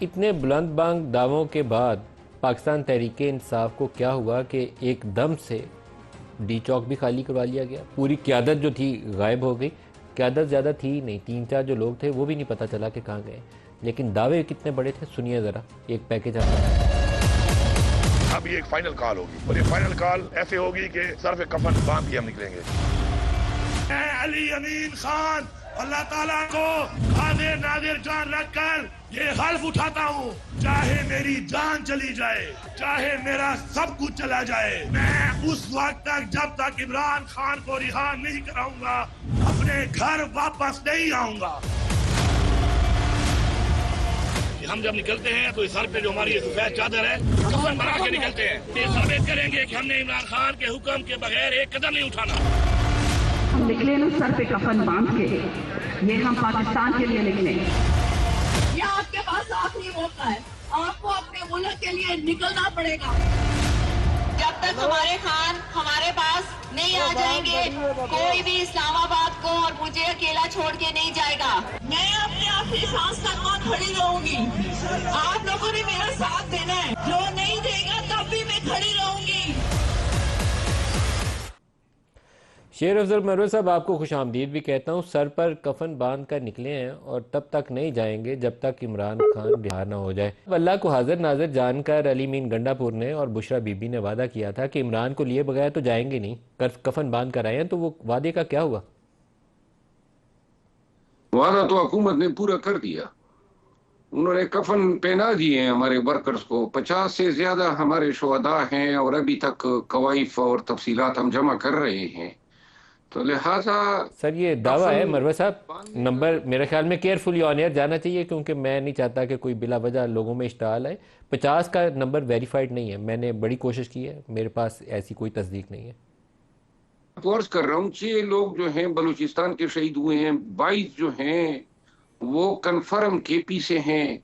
اتنے بلند بانگ دعووں کے بعد پاکستان تحریک انصاف کو کیا ہوا کہ ایک دم سے ڈی چوک بھی خالی کروا لیا گیا، پوری قیادت جو تھی غائب ہو گئی۔ قیادت زیادہ تھی ہی نہیں، 3-4 جو لوگ تھے وہ بھی نہیں پتہ چلا کہ کہاں گئے، لیکن دعوے کتنے بڑے تھے سنیے ذرا ایک پیکیج آتا ہے۔ اب یہ ایک فائنل کال ہوگی اور یہ فائنل کال ایسے ہوگی کہ سر پہ کفن باندھ کے ہم نکلیں گے۔ میں علی امین خان اللہ تعالیٰ کو حاضر ناظر جان رکھ کر یہ حلف اٹھاتا ہوں، چاہے میری جان چلی جائے، چاہے میرا سب کچھ چلا جائے، میں اس وقت تک جب تک عمران خان کو رہا نہیں کراؤں گا اپنے گھر واپس نہیں آؤں گا۔ ہم جب نکلتے ہیں تو اس سر پہ جو ہماری سفید چادر ہے کفن بنا کے نکلتے ہیں، یہ ثابت کریں گے کہ ہم نے عمران خان کے حکم کے بغیر ایک قدم نہیں اٹھانا۔ ہم نکلے نا سر پہ کفن باندھ کے، یہ ہم پاکستان کے لیے نکلے۔ یہ آپ کے پاس آخری موقع ہے، آپ کو اپنے ملک کے لیے نکلنا پڑے گا۔ جب تک ہمارے خان ہمارے پاس نہیں آ جائیں گے کوئی بھی اسلام آباد کو اور مجھے اکیلا چھوڑ کے نہیں جائے گا۔ میں اپنے آخری سانس تک کھڑی رہوں گی، آپ لوگوں نے میرا ساتھ دینا ہے، جو نہیں دے گا تب بھی میں کھڑی رہوں گی۔ شیر افضل مروی صاحب آپ کو خوش آمدید بھی کہتا ہوں۔ سر پر کفن باندھ کر نکلے ہیں اور تب تک نہیں جائیں گے جب تک عمران خان رہا نہ ہو جائے۔ اللہ کو حاضر ناظر جان کر علی امین گنڈا پور نے اور بشرا بی بی نے وعدہ کیا تھا کہ عمران کو لیے بغیر تو جائیں گے نہیں، کفن باندھ کر آئے ہیں، تو وہ وعدے کا کیا ہوا؟ وعدہ تو حکومت نے پورا کر دیا، انہوں نے کفن پہنا دیے ہیں ہمارے ورکرز کو۔ 50 سے زیادہ ہمارے شہداء ہیں اور ابھی تک کوائف اور تفصیلات ہم جمع کر رہے ہیں، تو لہٰذا سر یہ دعویٰ ہے مروی صاحب، نمبر میرے خیال میں کیئرفلی آن ایئر جانا چاہیے، کیونکہ میں نہیں چاہتا کہ کوئی بلا وجہ لوگوں میں اشتعال آئے۔ 50 کا نمبر ویریفائڈ نہیں ہے، میں نے بڑی کوشش کی ہے، میرے پاس ایسی کوئی تصدیق نہیں ہے۔ عرض کر رہا ہوں 6 لوگ جو ہیں بلوچستان کے شہید ہوئے ہیں، 22 جو ہیں وہ کنفرم کے پی سے ہیں،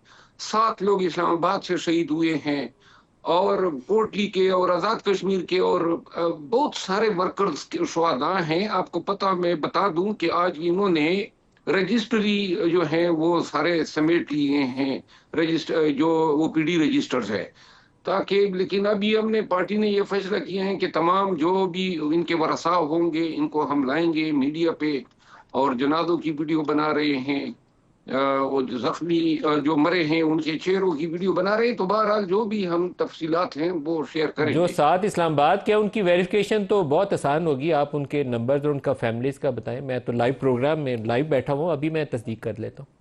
7 لوگ اسلام آباد سے شہید ہوئے ہیں، اور کوٹلی کے اور آزاد کشمیر کے اور بہت سارے ورکرز کے شہداء ہیں۔ آپ کو پتہ میں بتا دوں کہ آج انہوں نے رجسٹری جو ہیں وہ سارے سمیٹ لیے ہیں، رجسٹر جو او پی ڈی رجسٹرز ہے، تاکہ لیکن ابھی ہم نے پارٹی نے یہ فیصلہ کیا ہے کہ تمام جو بھی ان کے ورثاء ہوں گے ان کو ہم لائیں گے میڈیا پہ، اور جنازوں کی ویڈیو بنا رہے ہیں، وہ جو زخمی جو مرے ہیں ان کے چہروں کی ویڈیو بنا رہے ہیں، تو بہرحال جو بھی ہم تفصیلات ہیں وہ شیئر کریں گے۔ جو 7 اسلام آباد کے ان کی ویریفیکیشن تو بہت آسان ہوگی، آپ ان کے نمبرز اور ان کا فیملیز کا بتائیں، میں تو لائیو پروگرام میں لائیو بیٹھا ہوں، ابھی میں تصدیق کر لیتا ہوں۔